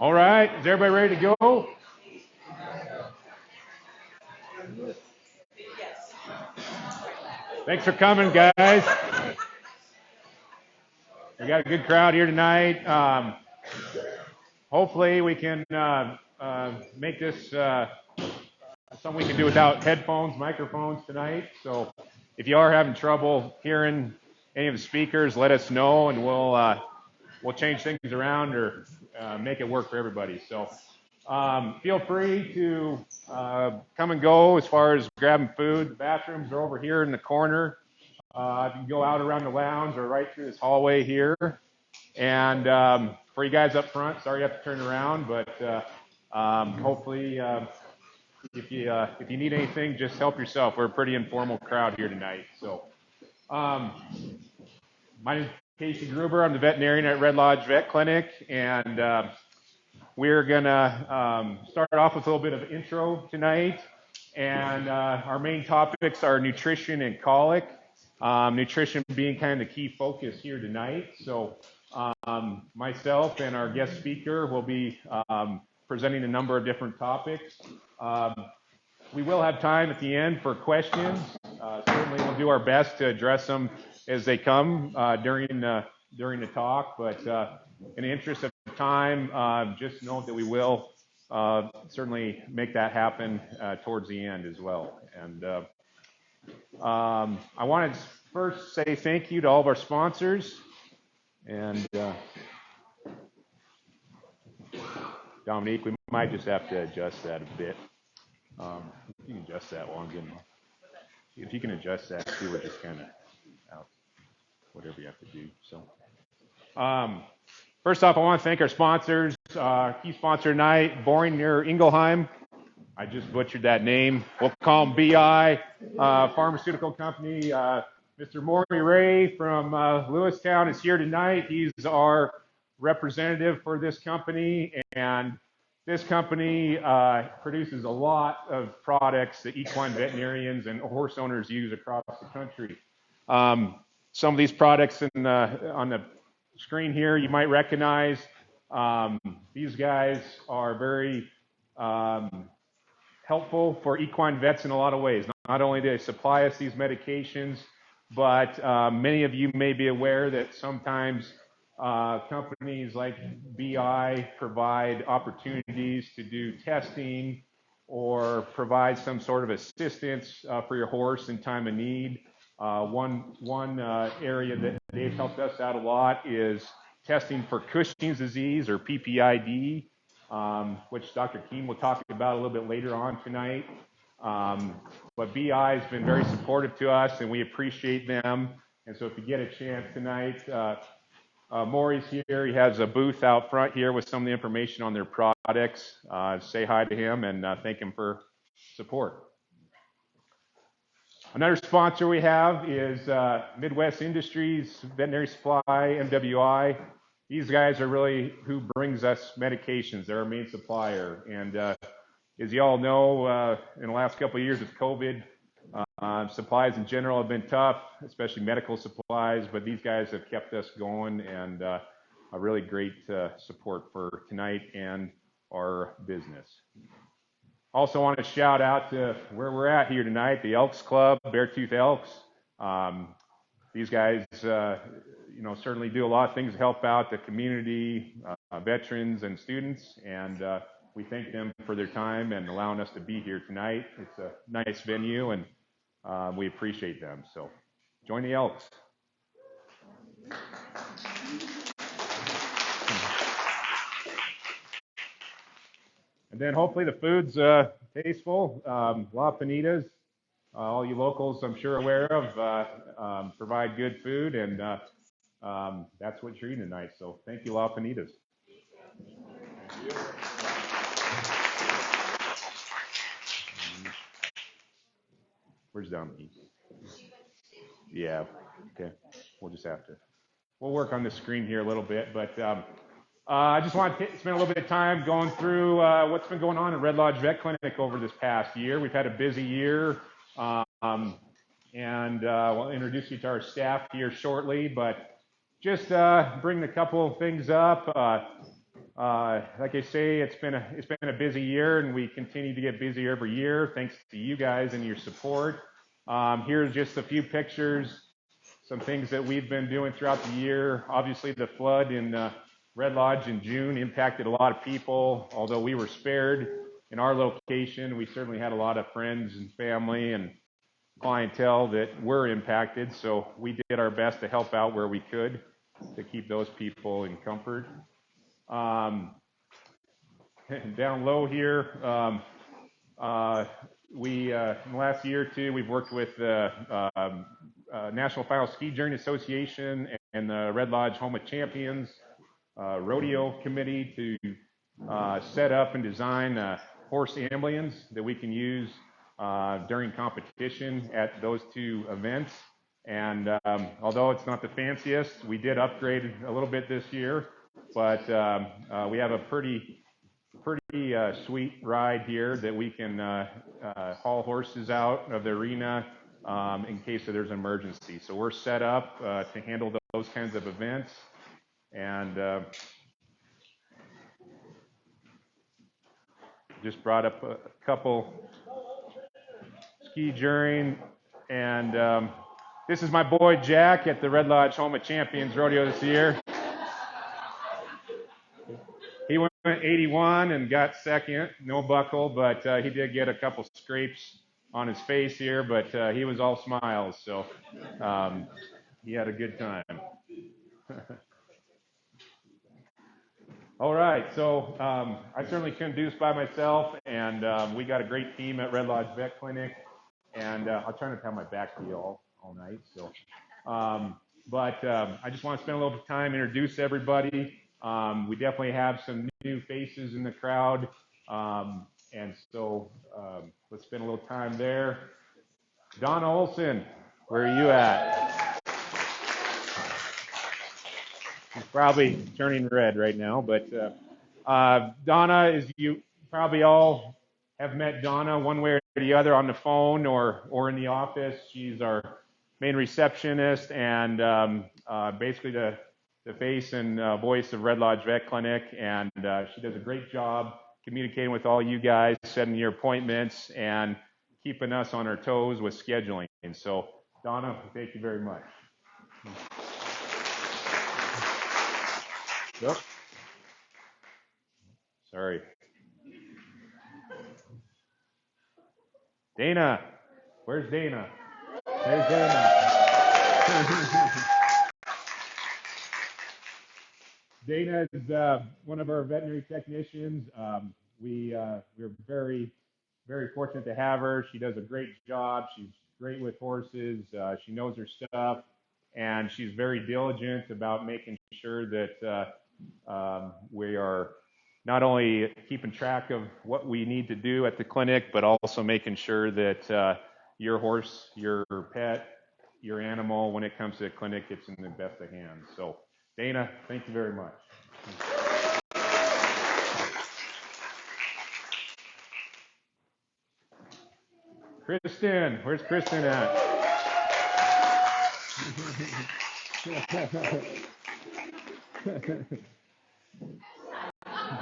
All right, is everybody ready to go? Thanks for coming, guys. We got a good crowd here tonight. Hopefully we can make this something we can do without headphones, microphones tonight. So if you are having trouble hearing any of the speakers, let us know, and we'll change things around or make it work for everybody. So feel free to come and go as far as grabbing food. The bathrooms are over here in the corner. You can go out around the lounge or right through this hallway here. And for you guys up front, sorry you have to turn around, but hopefully if you need anything, just help yourself. We're a pretty informal crowd here tonight. So my name is Casey Gruber. I'm the veterinarian at Red Lodge Vet Clinic, and we're gonna start off with a little bit of intro tonight. And our main topics are nutrition and colic. Nutrition being kind of the key focus here tonight. So myself and our guest speaker will be presenting a number of different topics. We will have time at the end for questions. Certainly we'll do our best to address them as they come during the talk, but in the interest of time, just note that we will certainly make that happen towards the end as well. And I wanted to first say thank you to all of our sponsors. And Dominique, we might just have to adjust that a bit. You can adjust that while I'm getting. If you can adjust that, see, we're just kind of out. Whatever you have to do. So, first off, I want to thank our sponsors. Key sponsor tonight, Boring near Ingelheim. I just butchered that name. We'll call them BI Pharmaceutical Company. Mr. Maury Ray from Lewistown is here tonight. He's our representative for this company, and this company produces a lot of products that equine veterinarians and horse owners use across the country. Some of these products on the screen here you might recognize. These guys are very helpful for equine vets in a lot of ways. Not only do they supply us these medications, but many of you may be aware that sometimes companies like BI provide opportunities to do testing or provide some sort of assistance for your horse in time of need. One area that they've helped us out a lot is testing for Cushing's disease, or PPID, which Dr. Keene will talk about a little bit later on tonight. But BI has been very supportive to us, and we appreciate them. And so if you get a chance tonight, Maury's here. He has a booth out front here with some of the information on their products. Say hi to him and thank him for support. Another sponsor we have is Midwest Industries, Veterinary Supply, MWI. These guys are really who brings us medications. They're our main supplier. And as you all know, in the last couple of years with COVID, supplies in general have been tough, especially medical supplies, but these guys have kept us going, and a really great support for tonight and our business. Also want to shout out to where we're at here tonight, the Elks Club, Beartooth Elks. These guys, certainly do a lot of things to help out the community, veterans and students, and we thank them for their time and allowing us to be here tonight. It's a nice venue, and we appreciate them. So join the Elks. And then hopefully the food's tasteful. La Panitas, all you locals I'm sure aware of, provide good food, and that's what you're eating tonight. So thank you, La Panitas. Thank you. Where's Dominique? Yeah, okay. We'll work on the screen here a little bit, but I just want to spend a little bit of time going through what's been going on at Red Lodge Vet Clinic over this past year. We've had a busy year, and we'll introduce you to our staff here shortly, but just bring a couple of things up. Like I say, it's been a busy year, and we continue to get busier every year thanks to you guys and your support. Here's just a few pictures, some things that we've been doing throughout the year. Obviously, the flood in Red Lodge in June impacted a lot of people. Although we were spared in our location, we certainly had a lot of friends and family and clientele that were impacted. So we did our best to help out where we could to keep those people in comfort. Down low here, we in the last year or two, we've worked with the National Final Ski Journey Association and the Red Lodge Home of Champions Rodeo Committee to set up and design horse ambulance that we can use during competition at those two events. And although it's not the fanciest, we did upgrade a little bit this year, but we have a pretty sweet ride here that we can haul horses out of the arena in case there's an emergency. So we're set up to handle those kinds of events. And just brought up a couple ski juring. And this is my boy Jack at the Red Lodge Home of Champions Rodeo this year. He went 81 and got second, no buckle, but he did get a couple scrapes on his face here, but he was all smiles, so he had a good time. All right, so I certainly couldn't do this by myself, and we got a great team at Red Lodge Vet Clinic, and I'll try not to have my back to you all night. So, but I just want to spend a little time introduce everybody. We definitely have some new faces in the crowd, and so let's spend a little time there. Donna Olson, where are you at? She's probably turning red right now, but Donna, you probably all have met Donna one way or the other on the phone or in the office. She's our main receptionist and basically the face and voice of Red Lodge Vet Clinic, and she does a great job communicating with all you guys, setting your appointments, and keeping us on our toes with scheduling. And so, Donna, thank you very much. Yep. Sorry. Dana, where's Dana? There's Dana. Dana is one of our veterinary technicians. We're very, very fortunate to have her. She does a great job. She's great with horses. She knows her stuff, and she's very diligent about making sure that we are not only keeping track of what we need to do at the clinic, but also making sure that your horse, your pet, your animal, when it comes to the clinic, it's in the best of hands. So, Dana, thank you very much. Kristen, where's Kristen at?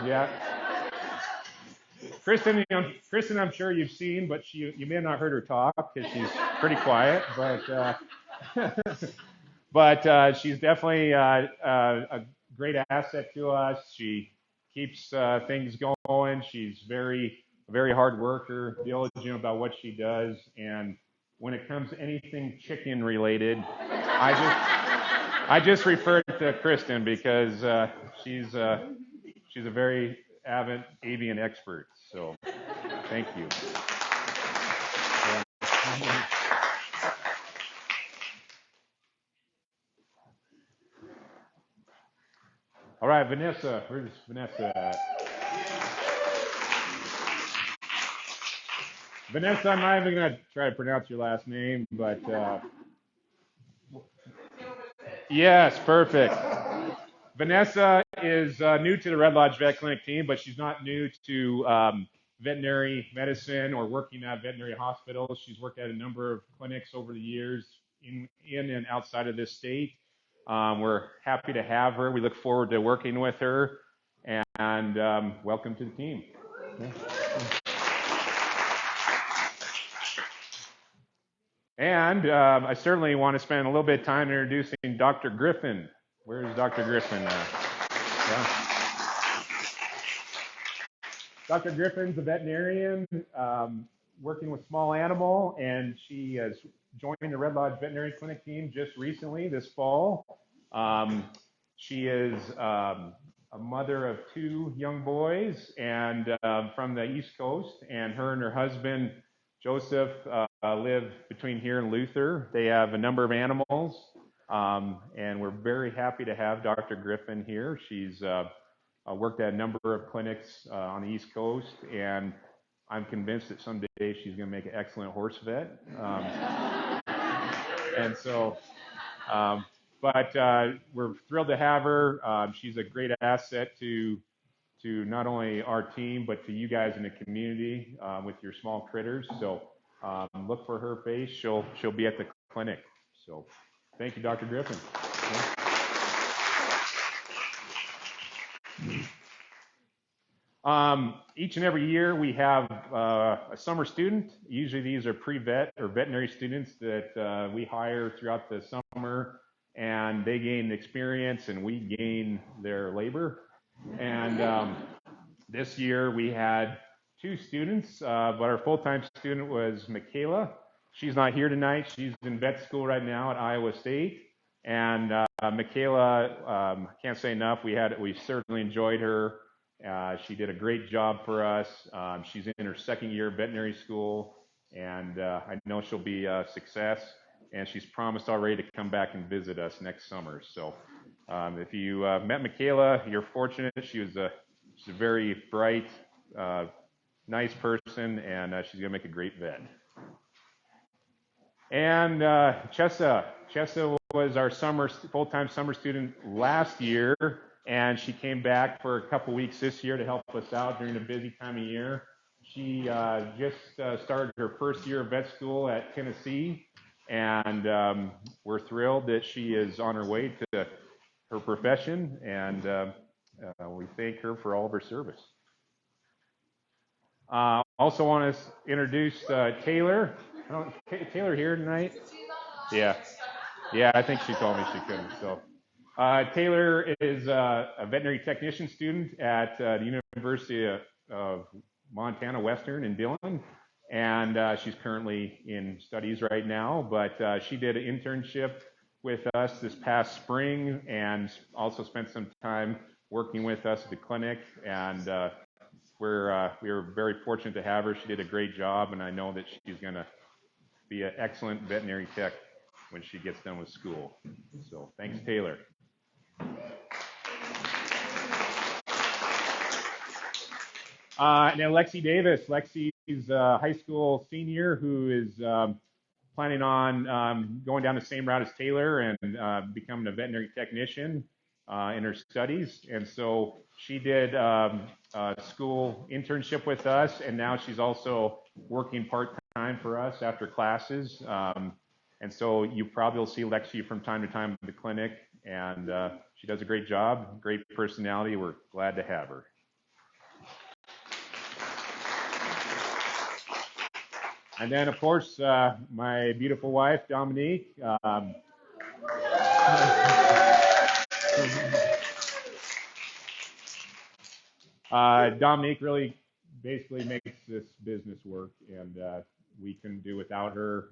Yeah. Kristen, I'm sure you've seen, but you may have not heard her talk because she's pretty quiet. But she's definitely a great asset to us. She keeps things going. She's very hard worker, diligent about what she does, and when it comes to anything chicken related, I just refer to Kristen because she's a very avid avian expert. So thank you. Yeah. All right, Vanessa, where's Vanessa at? Vanessa, I'm not even going to try to pronounce your last name, but yes, perfect. Vanessa is new to the Red Lodge Vet Clinic team, but she's not new to veterinary medicine or working at veterinary hospitals. She's worked at a number of clinics over the years in and outside of this state. We're happy to have her. We look forward to working with her. And and welcome to the team. And I certainly want to spend a little bit of time introducing Dr. Griffin. Where is Dr. Griffin? Yeah. Dr. Griffin's a veterinarian working with small animal, and she has joined the Red Lodge Veterinary Clinic team just recently this fall. She is a mother of 2 young boys and from the East Coast, and her husband Joseph live between here and Luther. They have a number of animals, and we're very happy to have Dr. Griffin here. She's worked at a number of clinics on the East Coast, and I'm convinced that someday she's going to make an excellent horse vet. And so, but we're thrilled to have her. She's a great asset to not only our team, but to you guys in the community with your small critters. So look for her face. She'll be at the clinic. So thank you, Dr. Griffin. Each and every year we have a summer student. Usually these are pre-vet or veterinary students that we hire throughout the summer, and they gain experience and we gain their labor. And this year we had 2 students, but our full-time student was Michaela. She's not here tonight. She's in vet school right now at Iowa State. And Michaela, can't say enough. We certainly enjoyed her. She did a great job for us. She's in her 2nd year of veterinary school, and I know she'll be a success. And she's promised already to come back and visit us next summer. So if you met Michaela, you're fortunate. She's a very bright, nice person, and she's going to make a great vet. And Chessa was our full-time summer student last year, and she came back for a couple weeks this year to help us out during a busy time of year. She just started her 1st year of vet school at Tennessee, and we're thrilled that she is on her way to her profession, and we thank her for all of her service. Also want to introduce Taylor. Taylor here tonight? Yeah, I think she told me she couldn't. So Taylor is a veterinary technician student at the University of Montana Western in Dillon, and she's currently in studies right now, but she did an internship with us this past spring and also spent some time working with us at the clinic, and we were very fortunate to have her. She did a great job, and I know that she's going to be an excellent veterinary tech when she gets done with school. So thanks, Taylor. And then Lexi Davis. Lexi's a high school senior who is planning on going down the same route as Taylor and becoming a veterinary technician in her studies. And so she did a school internship with us, and now she's also working part-time for us after classes. And so you probably will see Lexi from time to time at the clinic, and she does a great job, great personality. We're glad to have her. And then, of course, my beautiful wife, Dominique. Dominique really basically makes this business work, and we couldn't do without her.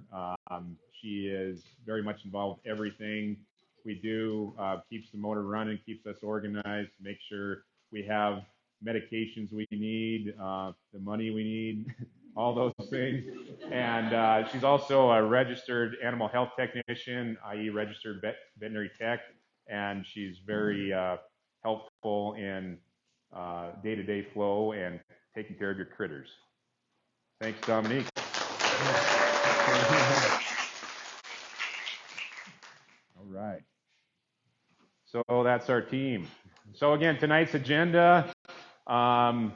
She is very much involved with everything we do, keeps the motor running, keeps us organized, makes sure we have medications we need, the money we need, all those things. And she's also a registered animal health technician, i.e. registered veterinary tech, and she's very helpful in day-to-day flow and taking care of your critters. Thanks, Dominique. All right. So that's our team. So again, tonight's agenda, we're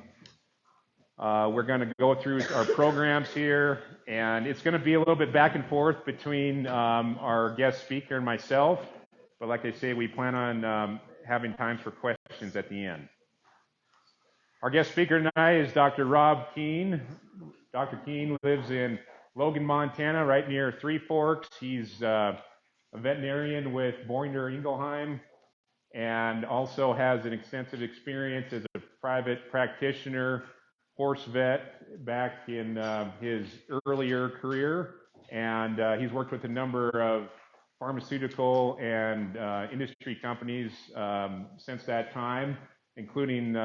going to go through our programs here, and it's going to be a little bit back and forth between our guest speaker and myself. But like I say, we plan on having time for questions at the end. Our guest speaker tonight is Dr. Rob Keene. Dr. Keene lives in Logan, Montana, right near Three Forks. He's a veterinarian with Boehringer Ingelheim and also has an extensive experience as a private practitioner, horse vet back in his earlier career. And he's worked with a number of pharmaceutical and industry companies since that time, including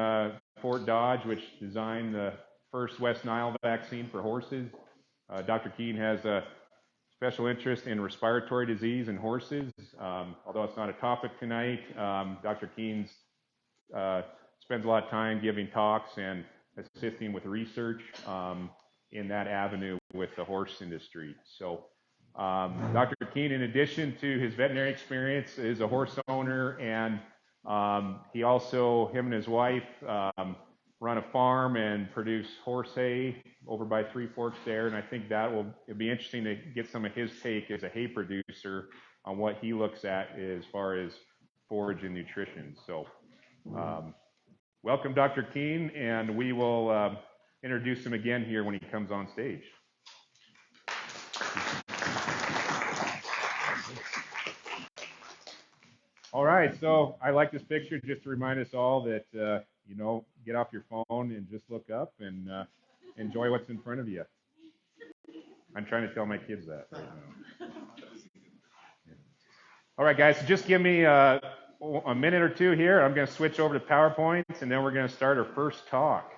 Fort Dodge, which designed the first West Nile vaccine for horses. Dr. Keene has a special interest in respiratory disease in horses. Although it's not a topic tonight, Dr. Keene spends a lot of time giving talks and assisting with research in that avenue with the horse industry. So Dr. Keene, in addition to his veterinary experience, is a horse owner, and he also, him and his wife, run a farm and produce horse hay over by Three Forks there. And I think it'll be interesting to get some of his take as a hay producer on what he looks at as far as forage and nutrition. So welcome, Dr. Keene, and we will introduce him again here when he comes on stage. All right, so I like this picture just to remind us all that, get off your phone and just look up and enjoy what's in front of you. I'm trying to tell my kids that right now. All right, guys, so just give me a minute or two here. I'm going to switch over to PowerPoints, and then we're going to start our first talk.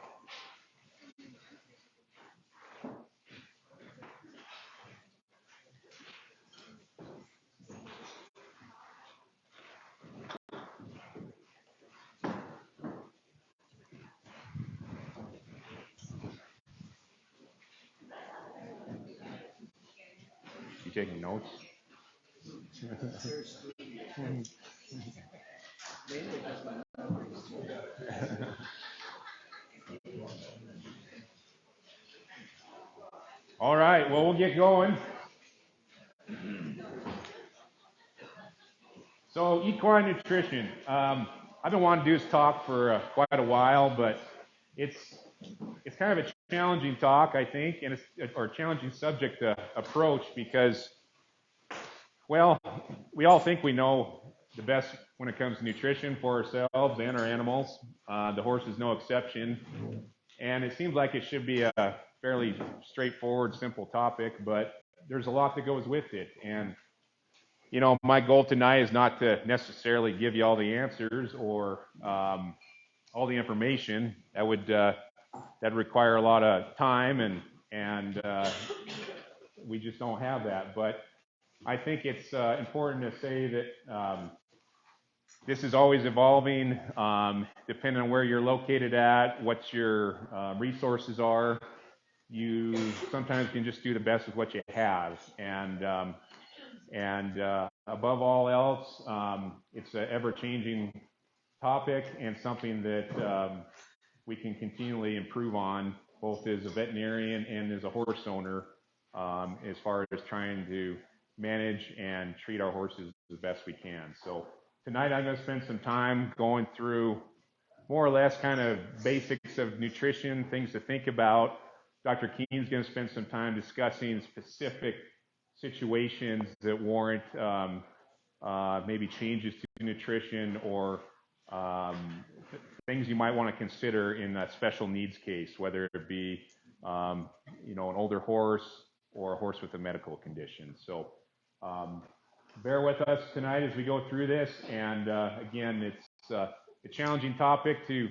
You taking notes? All right, well, we'll get going. So, equine nutrition. I've been wanting to do this talk for quite a while, but it's kind of a challenging talk, I think, and or a challenging subject to approach because, well, we all think we know the best when it comes to nutrition for ourselves and our animals. The horse is no exception, and it seems like it should be a fairly straightforward, simple topic, but there's a lot that goes with it. And my goal tonight is not to necessarily give you all the answers or all the information. That would require a lot of time, and we just don't have that. But I think it's important to say that this is always evolving, depending on where you're located at, what your resources are. You sometimes can just do the best with what you have, and above all else, it's an ever-changing topic and something that we can continually improve on, both as a veterinarian and as a horse owner, as far as trying to manage and treat our horses as best we can. So tonight I'm going to spend some time going through more or less kind of basics of nutrition, things to think about. Dr. Keene's going to spend some time discussing specific situations that warrant maybe changes to nutrition or things you might want to consider in a special needs case, whether it be an older horse or a horse with a medical condition. So bear with us tonight as we go through this. And again, it's a challenging topic to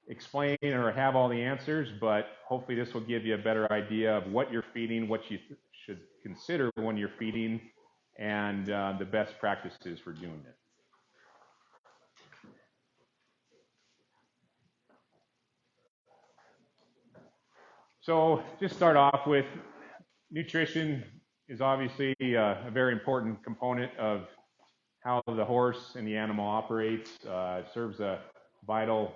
explain or have all the answers, but hopefully this will give you a better idea of what you're feeding, what you should consider when you're feeding, and the best practices for doing it. So just start off with nutrition is obviously a very important component of how the horse and the animal operates. It serves a vital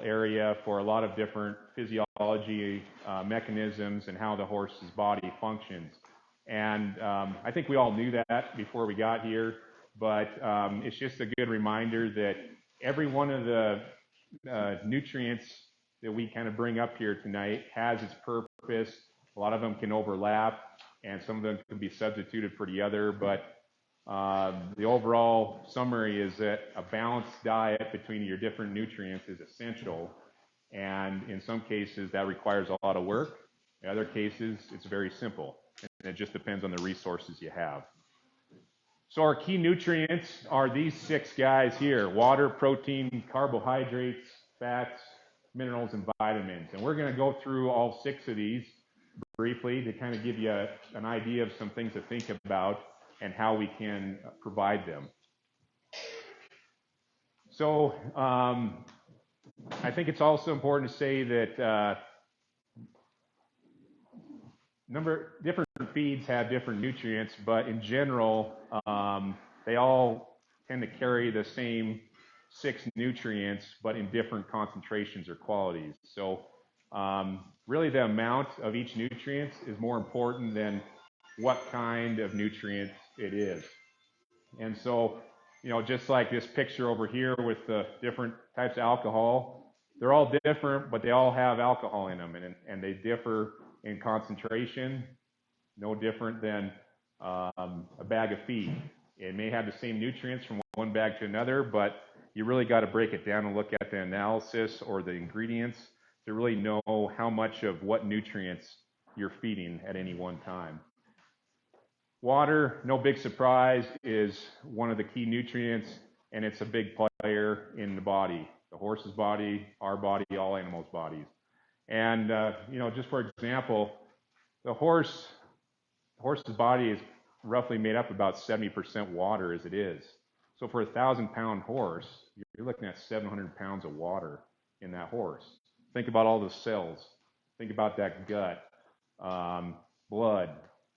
area for a lot of different physiology mechanisms and how the horse's body functions. And I think we all knew that before we got here, but it's just a good reminder that every one of the nutrients that we kind of bring up here tonight has its purpose. A lot of them can overlap, and some of them can be substituted for the other, but the overall summary is that a balanced diet between your different nutrients is essential, and in some cases that requires a lot of work. In other cases, it's very simple, and it just depends on the resources you have. So our key nutrients are these 6 guys here: water, protein, carbohydrates, fats, minerals, and vitamins. And we're going to go through all 6 of these briefly to kind of give you an idea of some things to think about and how we can provide them. So I think it's also important to say that different feeds have different nutrients, but in general, they all tend to carry the same 6 nutrients, but in different concentrations or qualities. So really the amount of each nutrient is more important than what kind of nutrient it is. And so, just like this picture over here with the different types of alcohol, they're all different, but they all have alcohol in them, and they differ in concentration, no different than a bag of feed. It may have the same nutrients from one bag to another, but you really got to break it down and look at the analysis or the ingredients to really know how much of what nutrients you're feeding at any one time. Water, no big surprise, is one of the key nutrients, and it's a big player in the body, the horse's body, our body, all animals' bodies. And, just for example, the horse's body is roughly made up about 70% water as it is. So for a 1,000-pound horse, you're looking at 700 pounds of water in that horse. Think about all the cells. Think about that gut, blood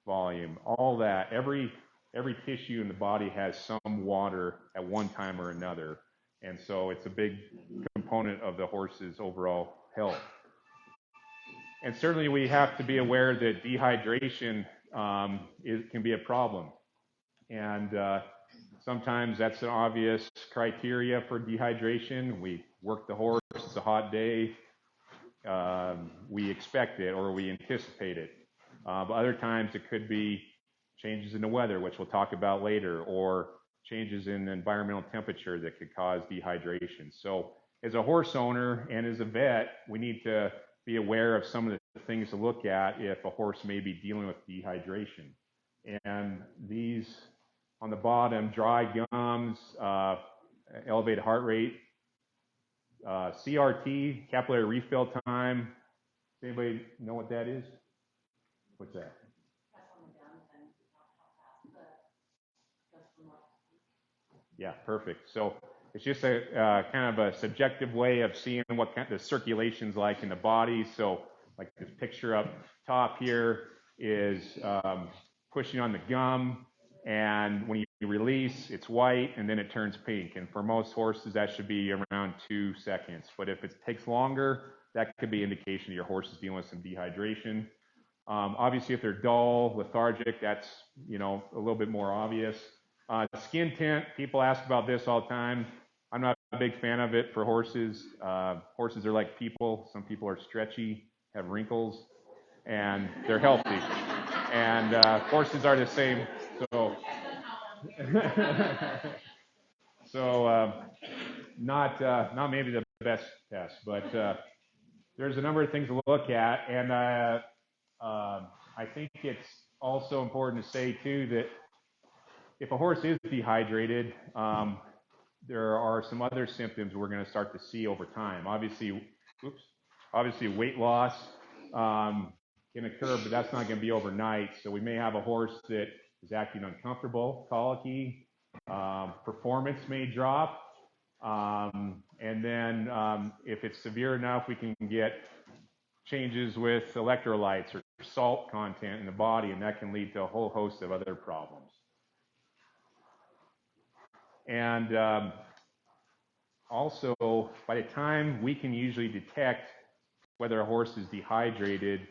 volume, all that. Every tissue in the body has some water at one time or another. And so it's a big component of the horse's overall health. And certainly we have to be aware that dehydration can be a problem. And sometimes that's an obvious criteria for dehydration. We work the horse, it's a hot day, we expect it or we anticipate it. But other times it could be changes in the weather, which we'll talk about later, or changes in environmental temperature that could cause dehydration. So as a horse owner and as a vet, we need to be aware of some of the things to look at if a horse may be dealing with dehydration. And these on the bottom: dry gums, elevated heart rate, CRT, capillary refill time. Does anybody know what that is? What's that? Yeah, perfect. So it's just a kind of a subjective way of seeing what kind of the circulation's like in the body. So like this picture up top here is pushing on the gum, and when you release, it's white and then it turns pink. And for most horses, that should be around 2 seconds. But if it takes longer, that could be indication your horse is dealing with some dehydration. Obviously, if they're dull, lethargic, that's a little bit more obvious. Skin tint, people ask about this all the time. I'm not a big fan of it for horses. Horses are like people. Some people are stretchy, have wrinkles, and they're healthy. And horses are the same. So, not maybe the best test, but there's a number of things to look at, and I think it's also important to say too that if a horse is dehydrated, there are some other symptoms we're going to start to see over time. Obviously weight loss can occur, but that's not going to be overnight. So we may have a horse that is acting uncomfortable, colicky, performance may drop, and then if it's severe enough, we can get changes with electrolytes or salt content in the body, and that can lead to a whole host of other problems. And also, by the time we can usually detect whether a horse is dehydrated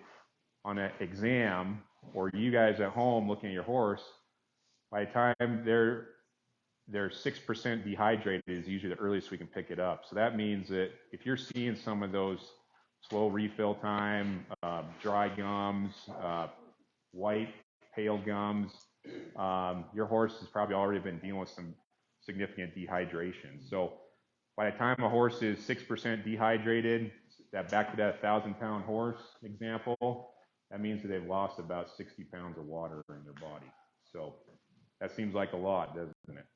on an exam, or you guys at home looking at your horse, by the time they're they're 6% dehydrated is usually the earliest we can pick it up. So that means that if you're seeing some of those slow refill time, dry gums, white, pale gums, your horse has probably already been dealing with some significant dehydration. So by the time a horse is 6% dehydrated, that back to that 1,000-pound horse example, that means that they've lost about 60 pounds of water in their body. So that seems like a lot, doesn't it?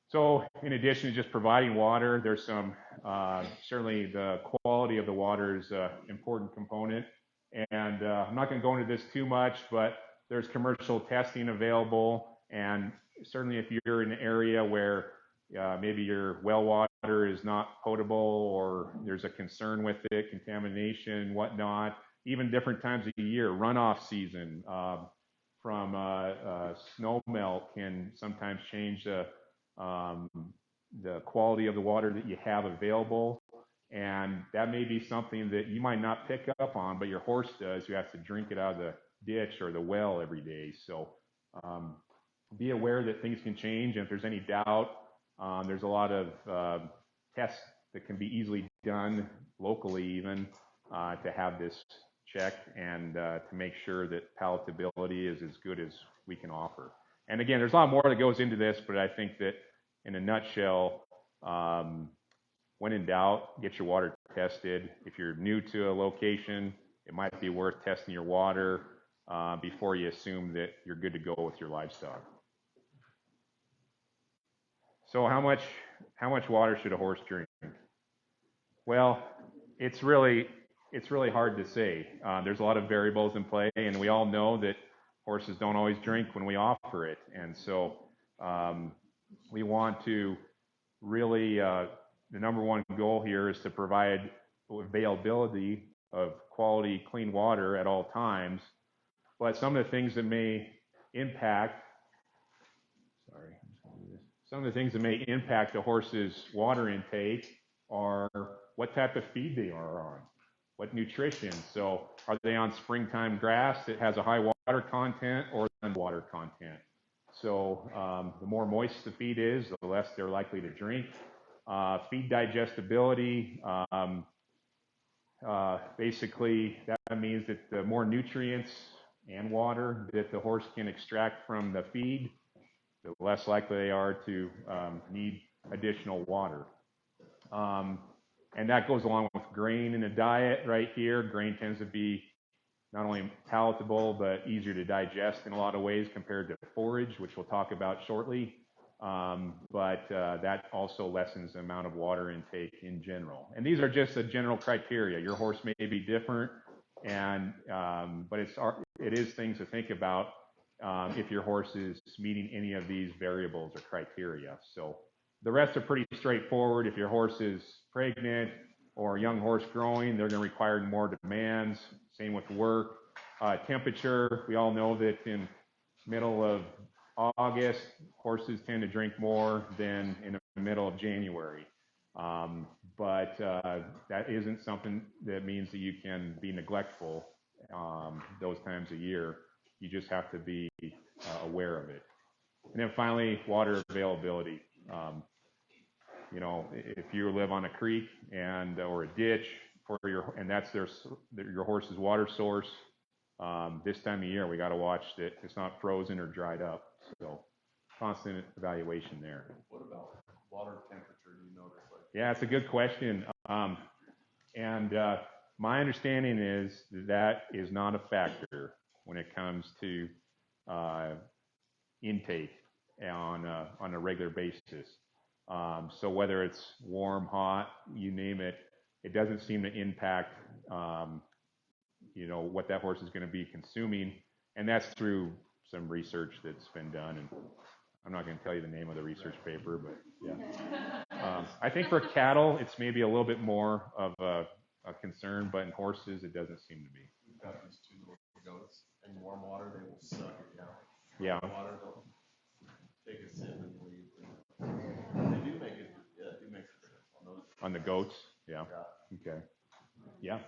So in addition to just providing water, there's some, certainly the quality of the water is an important component. And I'm not going to go into this too much, but there's commercial testing available. And certainly if you're in an area where maybe your well water is not potable or there's a concern with it, contamination, whatnot, even different times of the year, runoff season from snow melt can sometimes change the quality of the water that you have available. And that may be something that you might not pick up on, but your horse does. You have to drink it out of the ditch or the well every day. So be aware that things can change. And if there's any doubt, there's a lot of tests that can be easily done locally even to have this checked and to make sure that palatability is as good as we can offer. And again, there's a lot more that goes into this, but I think that in a nutshell, when in doubt, get your water tested. If you're new to a location, it might be worth testing your water before you assume that you're good to go with your livestock. So how much water should a horse drink? Well, it's really hard to say. There's a lot of variables in play, and we all know that horses don't always drink when we offer it. And so we want to really, the number one goal here is to provide availability of quality, clean water at all times. But some of the things that may impact, some of the things that may impact the horse's water intake are what type of feed they are on, what nutrition. So are they on springtime grass that has a high water content or water content? So the more moist the feed is, the less they're likely to drink. Feed digestibility, basically that means that the more nutrients and water that the horse can extract from the feed, the less likely they are to need additional water. And that goes along with grain in a diet right here. Grain tends to be not only palatable, but easier to digest in a lot of ways compared to forage, which we'll talk about shortly. But that also lessens the amount of water intake in general. And these are just the general criteria. Your horse may be different, and but it is things to think about if your horse is meeting any of these variables or criteria. So the rest are pretty straightforward. If your horse is pregnant or a young horse growing, they're going to require more demands. Same with work. Temperature, we all know that in middle of August, horses tend to drink more than in the middle of January. But that isn't something that means that you can be neglectful those times of year. You just have to be aware of it. And then finally, water availability. You know, if you live on a creek and or a ditch and that's your horse's water source, this time of year we got to watch that it's not frozen or dried up. So constant evaluation there. What about water temperature? Do you notice? Yeah, it's a good question. And my understanding is that is not a factor when it comes to intake on a regular basis. So whether it's warm, hot, you name it, it doesn't seem to impact you know, what that horse is going to be consuming, and that's through some research that's been done. And I'm not going to tell you the name of the research paper, but yeah. I think for cattle, it's maybe a little bit more of a concern, but in horses, it doesn't seem to be. We've got these two little goats. In warm water, they will suck it down. Yeah. Water, they'll take a sip and leave. They do make it. Yeah, it makes a difference on the goats. Yeah. Okay. Yeah.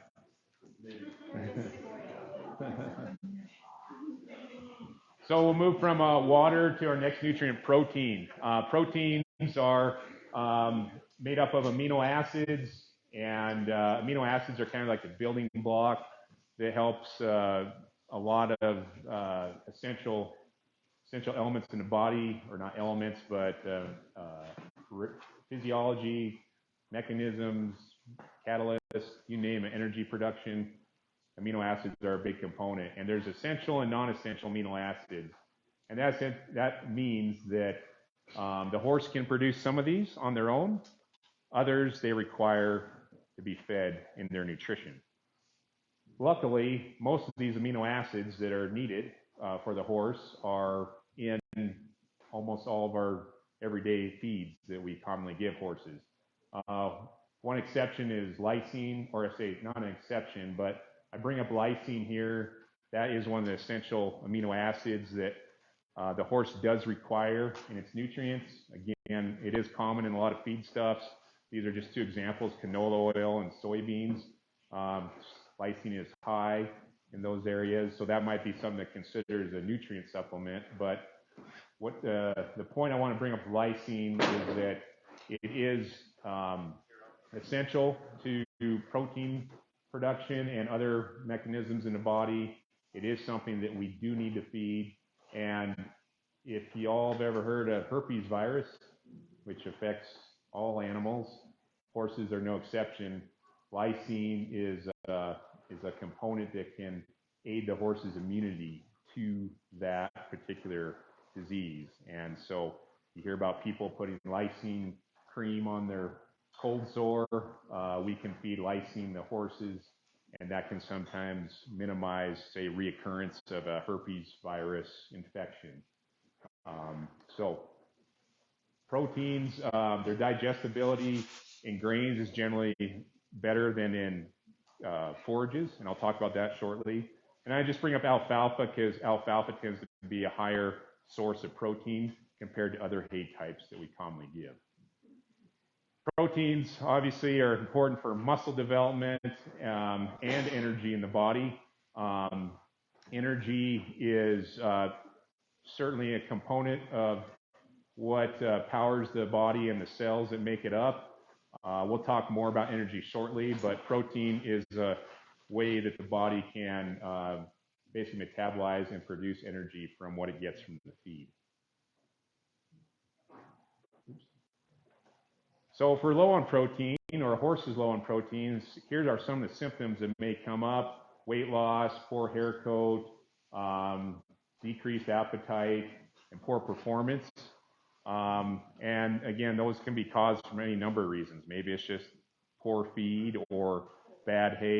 So we'll move from water to our next nutrient, protein. Proteins are made up of amino acids, and amino acids are kind of like the building block that helps a lot of essential elements in the body, or not elements, but physiology, mechanisms, catalysts, you name it, energy production. Amino acids are a big component, and there's essential and non-essential amino acids, and that means that the horse can produce some of these on their own. Others they require to be fed in their nutrition. Luckily, most of these amino acids that are needed for the horse are in almost all of our everyday feeds that we commonly give horses. One exception is lysine, or I say not an exception, but I bring up lysine here. That is one of the essential amino acids that the horse does require in its nutrients. Again, it is common in a lot of feedstuffs. These are just two examples, canola oil and soybeans. Lysine is high in those areas, so that might be something to consider as a nutrient supplement. But what the point I want to bring up lysine is that it is essential to protein production and other mechanisms in the body. It is something that we do need to feed. And if you all have ever heard of herpes virus, which affects all animals, horses are no exception. Lysine is a component that can aid the horse's immunity to that particular disease. And so you hear about people putting lysine cream on their cold sore. We can feed lysine the horses, and that can sometimes minimize, say, reoccurrence of a herpes virus infection. So proteins, their digestibility in grains is generally better than in forages, and I'll talk about that shortly. And I just bring up alfalfa because alfalfa tends to be a higher source of protein compared to other hay types that we commonly give. Proteins obviously are important for muscle development and energy in the body. Energy is certainly a component of what powers the body and the cells that make it up. We'll talk more about energy shortly, but protein is a way that the body can basically metabolize and produce energy from what it gets from the feed. So if we're low on protein, or a horse is low on proteins, here are some of the symptoms that may come up: weight loss, poor hair coat, decreased appetite, and poor performance. And again, those can be caused from any number of reasons. Maybe it's just poor feed or bad hay